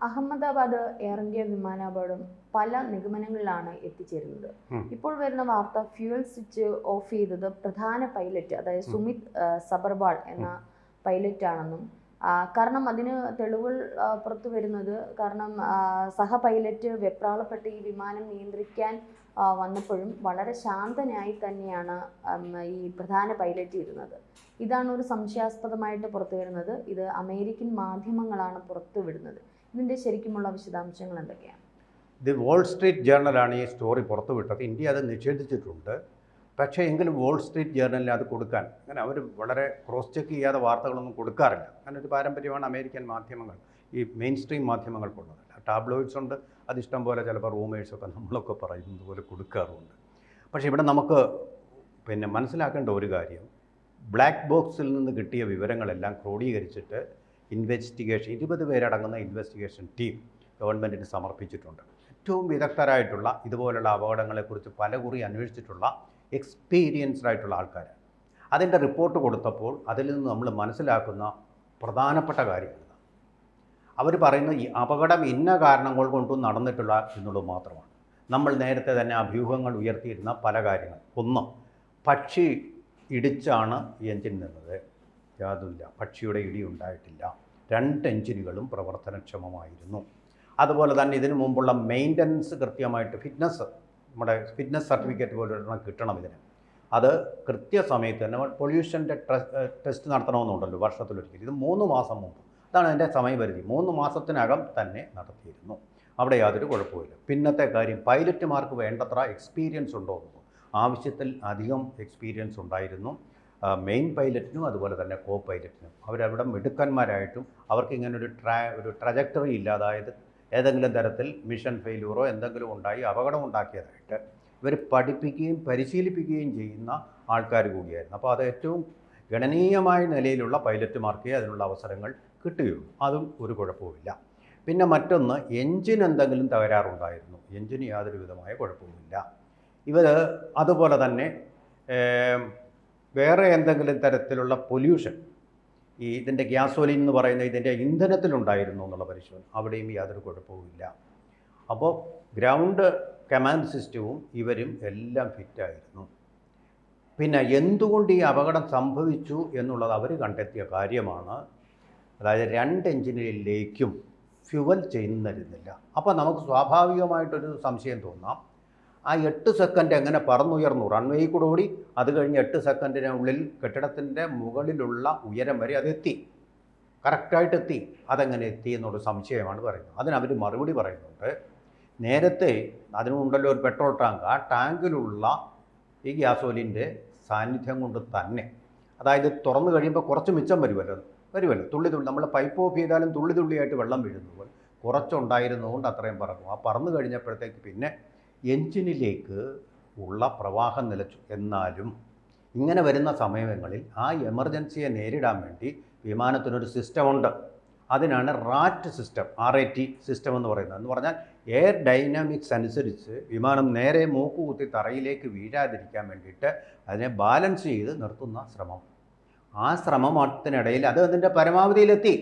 Ahmedabad air India വിമാനാപകടം പല നിഗമനങ്ങളിലാണ് എത്തിച്ചേരുന്നത്. ഇപ്പോൾ വരുന്ന വാർത്ത ഫ്യൂവൽ സ്വിച്ച് ഓഫ് ചെയ്തത് പ്രധാന പൈലറ്റ്, അതായത് സുമിത് സബർവാൾ എന്ന പൈലറ്റ് ആണെന്നും, കാരണം അതിന് തെളിവുകൾ പുറത്തു വരുന്നത് കാരണം സഹ പൈലറ്റ് വെപ്രാളപ്പെട്ട് ഈ വിമാനം നിയന്ത്രിക്കാൻ വന്നപ്പോഴും വളരെ ശാന്തനായി തന്നെയാണ് ഈ പ്രധാന പൈലറ്റ് ഇരുന്നത്. ഇതാണ് ഒരു സംശയാസ്പദമായിട്ട് പുറത്തു വരുന്നത്. ഇത് അമേരിക്കൻ മാധ്യമങ്ങളാണ് പുറത്തുവിടുന്നത്. ഇതിൻ്റെ ശരിക്കുമുള്ള വിശദാംശങ്ങൾ എന്തൊക്കെയാണ്? ദി വാൾ സ്ട്രീറ്റ് ജേർണലാണ് ഈ സ്റ്റോറി പുറത്തുവിട്ടത്. ഇന്ത്യ അത് നിഷേധിച്ചിട്ടുണ്ട്. പക്ഷേ എങ്കിലും വാൾ സ്ട്രീറ്റ് ജേർണലിൽ അത് കൊടുക്കാൻ അങ്ങനെ അവർ വളരെ ക്രോസ് ചെക്ക് ചെയ്യാതെ വാർത്തകളൊന്നും കൊടുക്കാറില്ല. അങ്ങനെ ഒരു പാരമ്പര്യമാണ് അമേരിക്കൻ മാധ്യമങ്ങൾ, ഈ മെയിൻ സ്ട്രീം മാധ്യമങ്ങൾക്കുള്ളത്. ടാബ്ലോയിഡ്സ് ഉണ്ട്, അതിഷ്ടം പോലെ ചിലപ്പോൾ റൂമേഴ്സൊക്കെ നമ്മളൊക്കെ പറയുന്നത് പോലെ കൊടുക്കാറുമുണ്ട്. പക്ഷേ ഇവിടെ നമുക്ക് മനസ്സിലാക്കേണ്ട ഒരു കാര്യം, ബ്ലാക്ക് ബോക്സിൽ നിന്ന് കിട്ടിയ വിവരങ്ങളെല്ലാം ക്രോഡീകരിച്ചിട്ട് ഇൻവെസ്റ്റിഗേഷൻ 20 പേരടങ്ങുന്ന ഇൻവെസ്റ്റിഗേഷൻ ടീം ഗവൺമെൻറ്റിന് സമർപ്പിച്ചിട്ടുണ്ട്. ഏറ്റവും വിദഗ്ധരായിട്ടുള്ള ഇതുപോലുള്ള അപകടങ്ങളെക്കുറിച്ച് പലകുറി അന്വേഷിച്ചിട്ടുള്ള എക്സ്പീരിയൻസ്ഡ് ആയിട്ടുള്ള ആൾക്കാർ. അതിൻ്റെ റിപ്പോർട്ട് കൊടുത്തപ്പോൾ അതിൽ നിന്ന് നമ്മൾ മനസ്സിലാക്കുന്ന പ്രധാനപ്പെട്ട കാര്യങ്ങൾ, അവർ പറയുന്ന ഈ അപകടം ഇന്ന കാരണങ്ങൾ കൊണ്ടും നടന്നിട്ടുള്ള എന്നുള്ളത് മാത്രമാണ്. നമ്മൾ നേരത്തെ തന്നെ അഭ്യൂഹങ്ങൾ ഉയർത്തിയിരുന്ന പല കാര്യങ്ങൾ. ഒന്ന്, പക്ഷി ഇടിച്ചാണ് എൻജിൻ നിന്നത്. യാതൊന്നുമില്ല, പക്ഷിയുടെ ഇടി ഉണ്ടായിട്ടില്ല. 2 എൻജിനുകളും പ്രവർത്തനക്ഷമമായിരുന്നു. അതുപോലെ തന്നെ ഇതിനു മുമ്പുള്ള മെയിൻ്റനൻസ് കൃത്യമായിട്ട് നമ്മുടെ ഫിറ്റ്നസ് സർട്ടിഫിക്കറ്റ് പോലെ കിട്ടണം ഇതിന്. അത് കൃത്യസമയത്ത് തന്നെ പൊല്യൂഷൻ്റെ ടെസ്റ്റ് നടത്തണമെന്നുണ്ടല്ലോ വർഷത്തിലൊരിക്കൽ. ഇത് 3 മാസം മുമ്പ്, അതാണ് അതിൻ്റെ സമയപരിധി. 3 മാസത്തിനകം തന്നെ നടത്തിയിരുന്നു. അവിടെ യാതൊരു കുഴപ്പമില്ല. പിന്നത്തെ കാര്യം, പൈലറ്റുമാർക്ക് വേണ്ടത്ര എക്സ്പീരിയൻസ് ഉണ്ടോ? ആവശ്യത്തിൽ അധികം എക്സ്പീരിയൻസ് ഉണ്ടായിരുന്നു മെയിൻ പൈലറ്റിനും അതുപോലെ തന്നെ കോ പൈലറ്റിനും. അവരവിടെ മിടുക്കന്മാരായിട്ടും അവർക്ക് ഇങ്ങനെ ഒരു ട്രജക്ടറി ഇല്ലാതായത് ഏതെങ്കിലും തരത്തിൽ മിഷൻ ഫെയിലൂറോ എന്തെങ്കിലും ഉണ്ടായി അപകടം ഉണ്ടാക്കിയതായിട്ട് ഇവർ പഠിപ്പിക്കുകയും പരിശീലിപ്പിക്കുകയും ചെയ്യുന്ന ആൾക്കാർ കൂടിയായിരുന്നു. അപ്പോൾ അത് ഏറ്റവും ഗണനീയമായ നിലയിലുള്ള പൈലറ്റുമാർക്കേ അതിനുള്ള അവസരങ്ങൾ കിട്ടുകയുള്ളൂ. അതും ഒരു കുഴപ്പവുമില്ല. പിന്നെ മറ്റൊന്ന്, എൻജിൻ എന്തെങ്കിലും തകരാറുണ്ടായിരുന്നു. എൻജിന് യാതൊരു വിധമായ കുഴപ്പവുമില്ല. ഇവർ അതുപോലെ തന്നെ വേറെ എന്തെങ്കിലും തരത്തിലുള്ള പൊല്യൂഷൻ ഇതിൻ്റെ ഗ്യാസോലിൻ എന്ന് പറയുന്ന ഇതിൻ്റെ ഇന്ധനത്തിലുണ്ടായിരുന്നു എന്നുള്ള പരിശോധന, അവിടെയും യാതൊരു കുഴപ്പവുമില്ല. അപ്പോൾ ഗ്രൗണ്ട് കമാൻഡ് സിസ്റ്റവും ഇവരും എല്ലാം ഫിറ്റായിരുന്നു. പിന്നെ എന്തുകൊണ്ട് ഈ അപകടം സംഭവിച്ചു എന്നുള്ളത് അവർ കണ്ടെത്തിയ കാര്യമാണ്. അതായത് 2 എൻജിനിലേക്കും ഫ്യുവൽ ചെയ്യുന്നിരുന്നില്ല. അപ്പോൾ നമുക്ക് സ്വാഭാവികമായിട്ടൊരു സംശയം തോന്നാം, ആ 8 സെക്കൻഡ് എങ്ങനെ പറന്നുയർന്നു? റൺവേയിൽ കൂടെ ഓടി, അത് കഴിഞ്ഞ് 8 സെക്കൻഡിനുള്ളിൽ കെട്ടിടത്തിൻ്റെ മുകളിലുള്ള ഉയരം വരെ അതെത്തി, കറക്റ്റായിട്ട് എത്തി. അതെങ്ങനെ എത്തി എന്നൊരു സംശയമാണ് പറയുന്നത്. അതിനവർ മറുപടി പറയുന്നുണ്ട്. നേരത്തെ അതിനുണ്ടല്ലോ ഒരു പെട്രോൾ ടാങ്ക്, ആ ടാങ്കിലുള്ള ഈ ഗ്യാസോലിൻ്റെ സാന്നിധ്യം കൊണ്ട് തന്നെ, അതായത് തുറന്നു കഴിയുമ്പോൾ കുറച്ച് മിച്ചം വരുമല്ലോ, തുള്ളി നമ്മൾ പൈപ്പ് ഓഫ് ചെയ്താലും തുള്ളിയായിട്ട് വെള്ളം വീഴുന്ന പോലെ കുറച്ചുണ്ടായിരുന്നുകൊണ്ട് അത്രയും പറന്നു. ആ പറന്നു കഴിഞ്ഞപ്പോഴത്തേക്ക് പിന്നെ എൻജിനിലേക്ക് ഉള്ള പ്രവാഹം നിലച്ചു. എന്നാലും ഇങ്ങനെ വരുന്ന സമയങ്ങളിൽ ആ എമർജൻസിയെ നേരിടാൻ വേണ്ടി വിമാനത്തിനൊരു സിസ്റ്റമുണ്ട്. അതിനാണ് റാറ്റ് സിസ്റ്റം, RAT സിസ്റ്റം എന്ന് പറയുന്നത്. എന്ന് പറഞ്ഞാൽ എയർ ഡൈനാമിക്സ് അനുസരിച്ച് വിമാനം നേരെ മൂക്കുകുത്തി തറയിലേക്ക് വീഴാതിരിക്കാൻ വേണ്ടിയിട്ട് അതിനെ ബാലൻസ് ചെയ്ത് നിർത്തുന്ന ശ്രമം. ആ ശ്രമത്തിനിടയിൽ അത് അതിൻ്റെ പരമാവധിയിലെത്തി.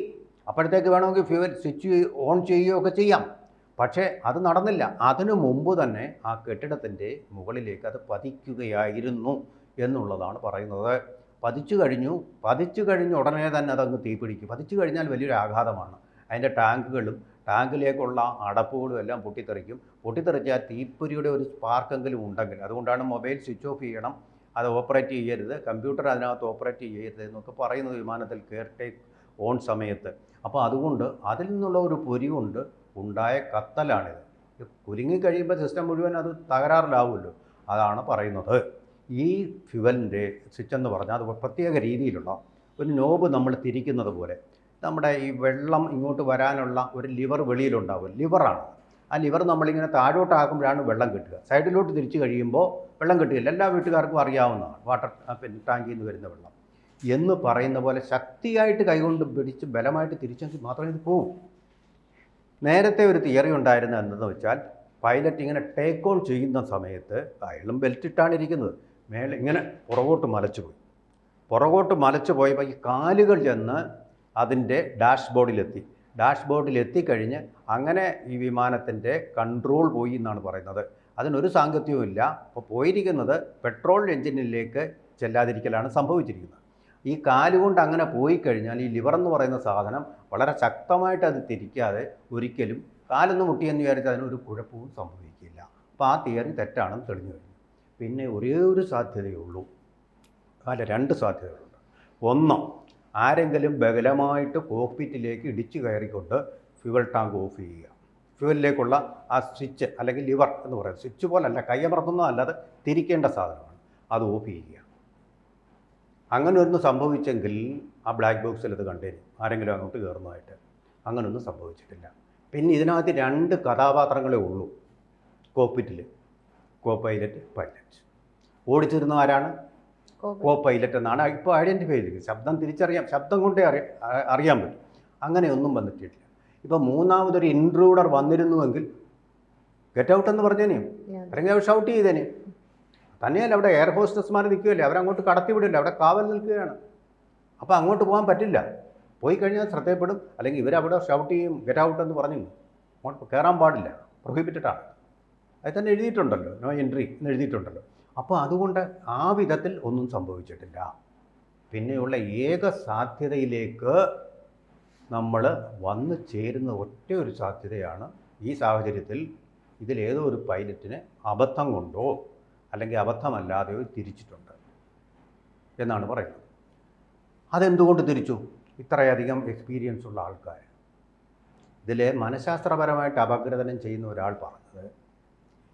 അപ്പോഴത്തേക്ക് വേണമെങ്കിൽ ഫ്യൂവൽ സ്വിച്ച് ഓൺ ചെയ്യുകയൊക്കെ ചെയ്യാം. പക്ഷേ അത് നടന്നില്ല. അതിനു മുമ്പ് തന്നെ ആ കെട്ടിടത്തിൻ്റെ മുകളിലേക്ക് അത് പതിക്കുകയായിരുന്നു എന്നുള്ളതാണ് പറയുന്നത്. പതിച്ചു കഴിഞ്ഞ് ഉടനെ തന്നെ അതങ്ങ് തീപിടിക്കും. പതിച്ചു കഴിഞ്ഞാൽ വലിയൊരു ആഘാതമാണ്. അതിൻ്റെ ടാങ്കിലേക്കുള്ള അടപ്പുകളും എല്ലാം പൊട്ടിത്തെറിച്ചാൽ തീപ്പൊരിയുടെ ഒരു സ്പാർക്കെങ്കിലും ഉണ്ടെങ്കിൽ, അതുകൊണ്ടാണ് മൊബൈൽ സ്വിച്ച് ഓഫ് ചെയ്യണം, അത് ഓപ്പറേറ്റ് ചെയ്യരുത്, കമ്പ്യൂട്ടർ അതിനകത്ത് ഓപ്പറേറ്റ് ചെയ്യരുത് എന്നൊക്കെ പറയുന്നത് വിമാനത്തിൽ കെയർ ടേക്ക് ഓൺ സമയത്ത്. അപ്പോൾ അതുകൊണ്ട് അതിൽ നിന്നുള്ള ഒരു പൊരി കൊണ്ട് ഉണ്ടായ കത്തലാണിത്. കുരുങ്ങിക്കഴിയുമ്പോൾ സിസ്റ്റം മുഴുവൻ അത് തകരാറിലാവുമല്ലോ, അതാണ് പറയുന്നത്. ഈ ഫ്യുവലിൻ്റെ സ്വിച്ച് എന്ന് പറഞ്ഞാൽ അത് പ്രത്യേക രീതിയിലുള്ള ഒരു നോബ് നമ്മൾ തിരിക്കുന്നത് പോലെ, നമ്മുടെ ഈ വെള്ളം ഇങ്ങോട്ട് വരാനുള്ള ഒരു ലിവർ വെളിയിലുണ്ടാവും, ലിവറാണ്. ആ ലിവർ നമ്മളിങ്ങനെ താഴോട്ടാക്കുമ്പോഴാണ് വെള്ളം കിട്ടുക. സൈഡിലോട്ട് തിരിച്ചു കഴിയുമ്പോൾ വെള്ളം കിട്ടുകയില്ല. എല്ലാ വീട്ടുകാർക്കും അറിയാവുന്നതാണ് വാട്ടർ ടാങ്കിൽ നിന്ന് വരുന്ന വെള്ളം എന്ന് പറയുന്ന പോലെ ശക്തിയായിട്ട് കൈകൊണ്ട് പിടിച്ച് ബലമായിട്ട് തിരിച്ചെങ്കിൽ മാത്രമേ ഇത് പോകൂ. നേരത്തെ ഒരു തിയറി ഉണ്ടായിരുന്നത് എന്തെന്ന് വെച്ചാൽ, പൈലറ്റ് ഇങ്ങനെ ടേക്ക് ഓൺ ചെയ്യുന്ന സമയത്ത് അയാളും ബെൽറ്റിട്ടാണ് ഇരിക്കുന്നത്, മേലെ ഇങ്ങനെ പുറകോട്ട് മലച്ചു പോയപ്പോൾ ഈ കാലുകൾ ചെന്ന് അതിൻ്റെ ഡാഷ്ബോർഡിലെത്തി. ഡാഷ്ബോർഡിൽ എത്തിക്കഴിഞ്ഞ് അങ്ങനെ ഈ വിമാനത്തിൻ്റെ കൺട്രോൾ പോയി എന്നാണ് പറയുന്നത്. അതിനൊരു സാങ്കത്യവുമില്ല. അപ്പോൾ പോയിരിക്കുന്നത് പെട്രോൾ എഞ്ചിനിലേക്ക് ചെല്ലാതിരിക്കലാണ് സംഭവിച്ചിരിക്കുന്നത്. ഈ കാലുകൊണ്ട് അങ്ങനെ പോയി കഴിഞ്ഞാൽ ഈ ലിവർ എന്ന് പറയുന്ന സാധനം വളരെ ശക്തമായിട്ട് അത് തിരിക്കാതെ ഒരിക്കലും കാലൊന്ന് മുട്ടിയെന്ന് വിചാരിച്ചാൽ അതിനൊരു കുഴപ്പവും സംഭവിക്കില്ല. അപ്പോൾ ആ തിയറി തെറ്റാണെന്ന് തെളിഞ്ഞു കഴിഞ്ഞു. പിന്നെ ഒരേ ഒരു സാധ്യതയേ ഉള്ളൂ, അല്ല 2 സാധ്യതകളുണ്ട്. ഒന്ന്, ആരെങ്കിലും ബലമായിട്ട് കോക്പിറ്റിലേക്ക് ഇടിച്ചു കയറിക്കൊണ്ട് ഫ്യുവൽ ടാങ്ക് ഓഫ് ചെയ്യുക. ഫ്യുവലിലേക്കുള്ള ആ സ്വിച്ച് അല്ലെങ്കിൽ ലിവർ എന്ന് പറയുന്നത് സ്വിച്ച് പോലല്ല, കയ്യമർത്തുന്നതല്ലാതെ തിരിക്കേണ്ട സാധനമാണ്, അത് ഓഫ് ചെയ്യുക. അങ്ങനെ ഒന്ന് സംഭവിച്ചെങ്കിൽ ആ ബ്ലാക്ക് ബോക്സിൽ അത് കണ്ടേരും ആരെങ്കിലും അങ്ങോട്ട് കയറുന്നതായിട്ട്. അങ്ങനെയൊന്നും സംഭവിച്ചിട്ടില്ല. പിന്നെ ഇതിനകത്ത് 2 കഥാപാത്രങ്ങളേ ഉള്ളൂ കോക്പിറ്റിൽ, കോ പൈലറ്റ്, പൈലറ്റ്. ഓടിച്ചിരുന്ന ആരാണ്? കോ പൈലറ്റ് എന്നാണ് ഇപ്പോൾ ഐഡൻറ്റിഫൈ ചെയ്തിരിക്കുന്നത്. ശബ്ദം തിരിച്ചറിയാം, ശബ്ദം കൊണ്ടേ അറിയാൻ പറ്റും. അങ്ങനെയൊന്നും വന്നിട്ടില്ല. ഇപ്പോൾ മൂന്നാമതൊരു ഇൻട്രൂഡർ വന്നിരുന്നുവെങ്കിൽ ഗെറ്റ് ഔട്ട് എന്ന് പറഞ്ഞേനെയും അല്ലെങ്കിൽ അവർ ഷൗട്ട് ചെയ്തേനെ. തന്നെയല്ല, അവിടെ എയർ ഹോസ്റ്റസ്മാർ നിൽക്കുകയല്ലേ, അവരങ്ങോട്ട് കടത്തിവിടില്ല, അവിടെ കാവൽ നിൽക്കുകയാണ്. അപ്പോൾ അങ്ങോട്ട് പോകാൻ പറ്റില്ല. പോയി കഴിഞ്ഞാൽ ശ്രദ്ധയപ്പെടും, അല്ലെങ്കിൽ ഇവരവിടെ ഷൗട്ട് ചെയ്യും ഗെറ്റ് ഔട്ട് എന്ന് പറഞ്ഞു. അങ്ങോട്ട് കയറാൻ പാടില്ല, പ്രൊഹിബിറ്റഡ് ആണ്. അത് തന്നെ എഴുതിയിട്ടുണ്ടല്ലോ, നോ എൻട്രി എന്ന് എഴുതിയിട്ടുണ്ടല്ലോ. അപ്പോൾ അതുകൊണ്ട് ആ വിധത്തിൽ ഒന്നും സംഭവിച്ചിട്ടില്ല. പിന്നെയുള്ള ഏക സാധ്യതയിലേക്ക് നമ്മൾ വന്നു ചേരുന്ന ഒറ്റ ഒരു സാധ്യതയാണ് ഈ സാഹചര്യത്തിൽ ഇതിലേതോ ഒരു പൈലറ്റിന് അബദ്ധം കൊണ്ടോ അല്ലെങ്കിൽ അബദ്ധമല്ലാതെയോ തിരിച്ചിട്ടുണ്ട് എന്നാണ് പറയുന്നത്. അതെന്തുകൊണ്ട് തിരിച്ചു? ഇത്രയധികം എക്സ്പീരിയൻസ് ഉള്ള ആൾക്കാർ. ഇതിൽ മനഃശാസ്ത്രപരമായിട്ട് അപഗ്രഥനം ചെയ്യുന്ന ഒരാൾ പറഞ്ഞത്,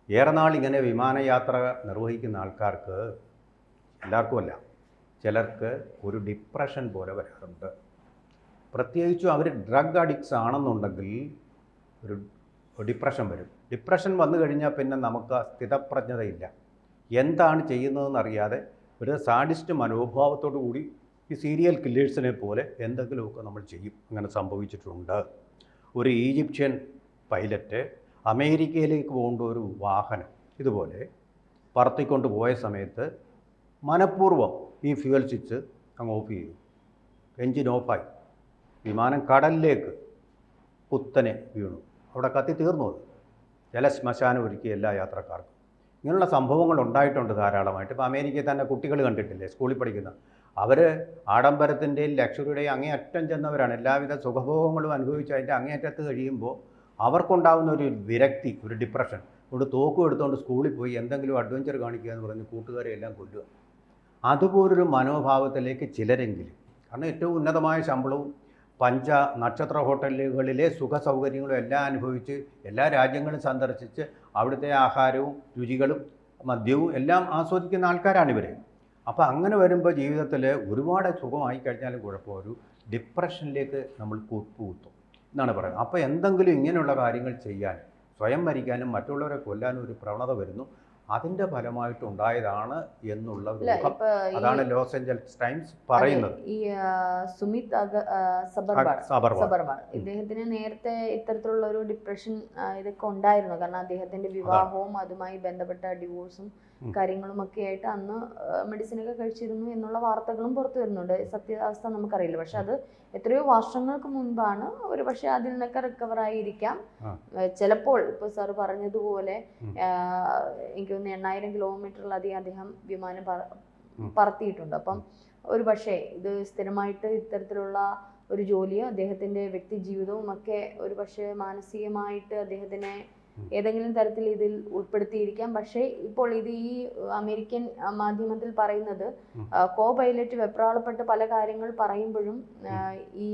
ഏറെ നാൾ ഇങ്ങനെ വിമാനയാത്ര നിർവഹിക്കുന്ന ആൾക്കാർക്ക്, എല്ലാവർക്കുമല്ല, ചിലർക്ക് ഒരു ഡിപ്രഷൻ പോലെ വരാറുണ്ട്. പ്രത്യേകിച്ചും അവർ ഡ്രഗ് അഡിക്ട്സ് ആണെന്നുണ്ടെങ്കിൽ ഒരു ഡിപ്രഷൻ വരും. ഡിപ്രഷൻ വന്നു കഴിഞ്ഞാൽ പിന്നെ നമുക്ക് സ്ഥിതപ്രജ്ഞതയില്ല. എന്താണ് ചെയ്യുന്നതെന്നറിയാതെ ഒരു സാഡിസ്റ്റ് മനോഭാവത്തോടു കൂടി ഈ സീരിയൽ കില്ലേഴ്സിനെ പോലെ എന്തെങ്കിലുമൊക്കെ നമ്മൾ ചെയ്യും. അങ്ങനെ സംഭവിച്ചിട്ടുണ്ട്. ഒരു ഈജിപ്ഷ്യൻ പൈലറ്റ് അമേരിക്കയിലേക്ക് പോകേണ്ട ഒരു വാഹനം ഇതുപോലെ പറത്തിക്കൊണ്ട് പോയ സമയത്ത് മനഃപൂർവ്വം ഈ ഫ്യൂവൽ സ്വിച്ച് അങ്ങ് ഓഫ് ചെയ്തു. എൻജിൻ ഓഫായി. വിമാനം കടലിലേക്ക് കുത്തനെ വീണു. അവിടെ കത്തി തീർന്നു. അത് ജലശ്മശാനം ഒരുക്കി എല്ലാ യാത്രക്കാർക്കും. ഇങ്ങനെയുള്ള സംഭവങ്ങൾ ഉണ്ടായിട്ടുണ്ട് ധാരാളമായിട്ട്. ഇപ്പോൾ അമേരിക്കയിൽ തന്നെ കുട്ടികൾ കണ്ടിട്ടില്ലേ, സ്കൂളിൽ പഠിക്കുന്ന, അവർ ആഡംബരത്തിൻ്റെയും ലക്ഷറിയുടെയും അങ്ങേയറ്റം ചെന്നവരാണ്. എല്ലാവിധ സുഖഭോഗങ്ങളും അനുഭവിച്ച് അതിൻ്റെ അങ്ങേയറ്റത്ത് കഴിയുമ്പോൾ അവർക്കുണ്ടാകുന്ന ഒരു വിരക്തി, ഒരു ഡിപ്രഷൻ, ഒരു തോക്കും എടുത്തുകൊണ്ട് സ്കൂളിൽ പോയി എന്തെങ്കിലും അഡ്വഞ്ചർ കാണിക്കുക എന്ന് പറഞ്ഞ് കൂട്ടുകാരെ എല്ലാം കൊല്ലുക. അതുപോലൊരു മനോഭാവത്തിലേക്ക് ചിലരെങ്കിലും, കാരണം ഏറ്റവും ഉന്നതമായ ശമ്പളവും നക്ഷത്ര ഹോട്ടലുകളിലെ സുഖ സൗകര്യങ്ങളും എല്ലാം അനുഭവിച്ച് എല്ലാ രാജ്യങ്ങളും സന്ദർശിച്ച് അവിടുത്തെ ആഹാരവും രുചികളും മദ്യവും എല്ലാം ആസ്വദിക്കുന്ന ആൾക്കാരാണിവർ. അപ്പോൾ അങ്ങനെ വരുമ്പോൾ ജീവിതത്തിൽ ഒരുപാട് സുഖമായി കഴിഞ്ഞാലും കുഴപ്പം, ഒരു ഡിപ്രഷനിലേക്ക് നമ്മൾ കൂപ്പുകുത്തും എന്നാണ് പറയുന്നത്. അപ്പോൾ എന്തെങ്കിലും ഇങ്ങനെയുള്ള കാര്യങ്ങൾ ചെയ്യാൻ, സ്വയം മരിക്കാനും മറ്റുള്ളവരെ കൊല്ലാനും ഒരു പ്രവണത വരുന്നു. അതിൻ്റെ ഫലമായിട്ടുണ്ടായതാണ് എന്നുള്ള അതാണ് ലോസ് ഏഞ്ചൽസ് ടൈംസ് പറയുന്നത്. ഈ സുമിത് സബർവാൾ ഇദ്ദേഹത്തിന് നേരത്തെ ഇത്തരത്തിലുള്ള ഒരു ഡിപ്രഷൻ ഇതൊക്കെ ഉണ്ടായിരുന്നു. കാരണം അദ്ദേഹത്തിന്റെ വിവാഹവും അതുമായി ബന്ധപ്പെട്ട ഡിവോഴ്സും കാര്യങ്ങളും ഒക്കെ ആയിട്ട് അന്ന് മെഡിസിനൊക്കെ കഴിച്ചിരുന്നു എന്നുള്ള വാർത്തകളും പുറത്തു വരുന്നുണ്ട്. സത്യാവസ്ഥ നമുക്കറിയില്ല. പക്ഷെ അത് എത്രയോ വർഷങ്ങൾക്ക് മുൻപാണ്. ഒരു പക്ഷെ അതിൽ നിന്നൊക്കെ റിക്കവർ ആയിരിക്കാം. ചിലപ്പോൾ ഇപ്പോൾ സാർ പറഞ്ഞതുപോലെ എനിക്ക് തോന്നുന്നു 8000 കിലോമീറ്ററിലധികം അദ്ദേഹം വിമാനം പറത്തിയിട്ടുണ്ട്. അപ്പം ഒരു പക്ഷേ ഇത് സ്ഥിരമായിട്ട് ഇത്തരത്തിലുള്ള ഒരു ജോലിയോ അദ്ദേഹത്തിൻ്റെ വ്യക്തി ജീവിതവും ഒക്കെ ഒരു പക്ഷേ മാനസികമായിട്ട് അദ്ദേഹത്തിനെ ഏതെങ്കിലും തരത്തിൽ ഇതിൽ ഉൾപ്പെടുത്തിയിരിക്കാം. പക്ഷേ ഇപ്പോൾ ഇത് ഈ അമേരിക്കൻ മാധ്യമത്തിൽ പറയുന്നത് കോ പൈലറ്റ് വെപ്രാളപ്പെട്ട് പല കാര്യങ്ങൾ പറയുമ്പോഴും ഈ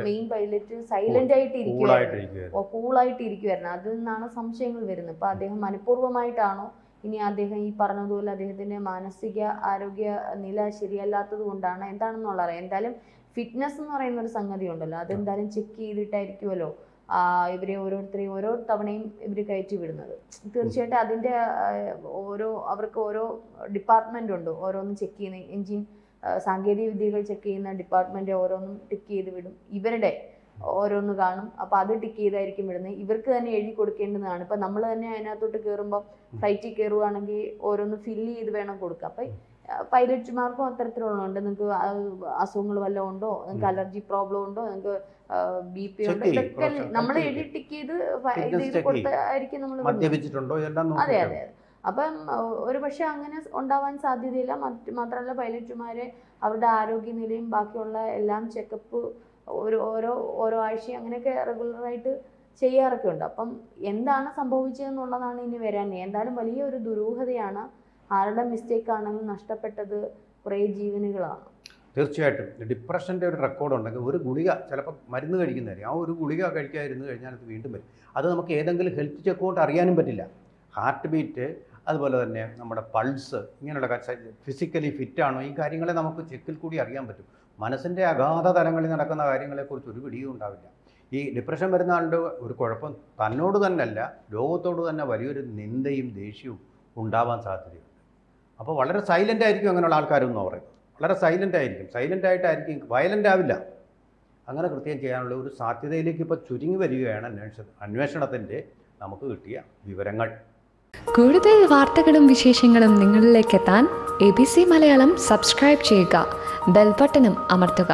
മെയിൻ പൈലറ്റ് സൈലന്റ് ആയിട്ട് ഇരിക്കുവായിരുന്നു, കൂളായിട്ട് ഇരിക്കുവായിരുന്നു. അതിൽ നിന്നാണ് സംശയങ്ങൾ വരുന്നത്. ഇപ്പൊ അദ്ദേഹം മനഃപൂർവ്വമായിട്ടാണോ, ഇനി അദ്ദേഹം ഈ പറഞ്ഞതുപോലെ അദ്ദേഹത്തിന്റെ മാനസിക ആരോഗ്യ നില ശരിയല്ലാത്തത് കൊണ്ടാണ്, എന്താണെന്നുള്ള അറിയാം. എന്തായാലും ഫിറ്റ്നസ് എന്ന് പറയുന്ന ഒരു സംഗതി ഉണ്ടല്ലോ, അതെന്തായാലും ചെക്ക് ചെയ്തിട്ടായിരിക്കുമല്ലോ ഇവരെ ഓരോരുത്തരെയും ഓരോ തവണയും ഇവർ കയറ്റി വിടുന്നത്. തീർച്ചയായിട്ടും അതിൻ്റെ അവർക്ക് ഓരോ ഡിപ്പാർട്ട്മെൻ്റ് ഉണ്ട്, ഓരോന്നും ചെക്ക് ചെയ്യുന്ന എൻജിൻ സാങ്കേതിക വിദ്യകൾ ചെക്ക് ചെയ്യുന്ന ഡിപ്പാർട്ട്മെൻറ്റ് ഓരോന്നും ടിക്ക് ചെയ്ത് വിടും. ഇവരുടെ ഓരോന്ന് കാണും. അപ്പോൾ അത് ടിക്ക് ചെയ്തായിരിക്കും വിടുന്നത്. ഇവർക്ക് തന്നെ എഴുതി കൊടുക്കേണ്ടതാണ്. ഇപ്പം നമ്മൾ തന്നെ അതിനകത്തോട്ട് കയറുമ്പോൾ ഫ്ലൈറ്റിൽ കയറുകയാണെങ്കിൽ ഓരോന്ന് ഫില്ല് ചെയ്ത് വേണം കൊടുക്കുക. അപ്പം പൈലറ്റുമാർക്കും അത്തരത്തിലുള്ളതുണ്ട്. നിങ്ങൾക്ക് അസുഖങ്ങൾ വല്ലതും ഉണ്ടോ, നിങ്ങൾക്ക് അലർജി പ്രോബ്ലം ഉണ്ടോ, നിങ്ങൾക്ക് BP ഉണ്ടോ, ഇതൊക്കെ നമ്മൾ എഴുതി ടിക്ക് ചെയ്ത് ഇത് കൊടുത്തായിരിക്കും നമ്മൾ. മദ്യപിച്ചിട്ടുണ്ടോ, അതെ അതെ. അപ്പം ഒരു പക്ഷെ അങ്ങനെ ഉണ്ടാവാൻ സാധ്യതയില്ല. മാത്രമല്ല പൈലറ്റുമാരെ അവരുടെ ആരോഗ്യനിലയും ബാക്കിയുള്ള എല്ലാം ചെക്കപ്പ് ഓരോ ആഴ്ചയും അങ്ങനെയൊക്കെ റെഗുലറായിട്ട് ചെയ്യാറൊക്കെ ഉണ്ട്. അപ്പം എന്താണ് സംഭവിച്ചതെന്നുള്ളതാണ് ഇനി വരാൻ. എന്തായാലും വലിയൊരു ദുരൂഹതയാണ്. ആരുടെ മിസ്റ്റേക്ക് ആണെങ്കിലും നഷ്ടപ്പെട്ടത് കുറേ ജീവനുകളാണ്. തീർച്ചയായിട്ടും ഡിപ്രഷൻ്റെ ഒരു റെക്കോർഡ് ഉണ്ടെങ്കിൽ ഒരു ഗുളിക ചിലപ്പോൾ മരുന്ന് കഴിക്കുന്നതായിരിക്കും, ആ ഒരു ഗുളിക കഴിക്കാതിരുന്ന് കഴിഞ്ഞാൽ അത് വീണ്ടും വരും. അത് നമുക്ക് ഏതെങ്കിലും ഹെൽത്ത് ചെക്ക് കൊണ്ട് അറിയാനും പറ്റില്ല. ഹാർട്ട് ബീറ്റ്, അതുപോലെ തന്നെ നമ്മുടെ പൾസ്, ഇങ്ങനെയുള്ള ഫിസിക്കലി ഫിറ്റാണോ, ഈ കാര്യങ്ങളെ നമുക്ക് ചെക്കിൽ കൂടി അറിയാൻ പറ്റും. മനസ്സിൻ്റെ അഗാധ തലങ്ങളിൽ നടക്കുന്ന കാര്യങ്ങളെക്കുറിച്ച് ഒരു പിടിയും ഉണ്ടാവില്ല. ഈ ഡിപ്രഷൻ വരുന്ന ആളുടെ ഒരു കുഴപ്പം തന്നോട് തന്നെയല്ല, ലോകത്തോട് തന്നെ വലിയൊരു നിന്ദയും ദേഷ്യവും ഉണ്ടാവാൻ സാധ്യതയുണ്ട്. അപ്പോൾ വളരെ സൈലൻ്റ് ആയിരിക്കും അങ്ങനെയുള്ള ആൾക്കാരെന്ന് പറയുന്നത്. വളരെ സൈലൻ്റ് ആയിരിക്കും, സൈലൻ്റ് ആയിട്ടായിരിക്കും, വയലൻ്റ് ആവില്ല. അങ്ങനെ കൃത്യം ചെയ്യാനുള്ള ഒരു സാധ്യതയിലേക്ക് ഇപ്പോൾ ചുരുങ്ങി വരികയാണ് അന്വേഷണത്തിൻ്റെ നമുക്ക് കിട്ടിയ വിവരങ്ങൾ. കൂടുതൽ വാർത്തകളും വിശേഷങ്ങളും നിങ്ങളിലേക്ക് എത്താൻ ABC മലയാളം സബ്സ്ക്രൈബ് ചെയ്യുക, ബെൽ ബട്ടണും അമർത്തുക.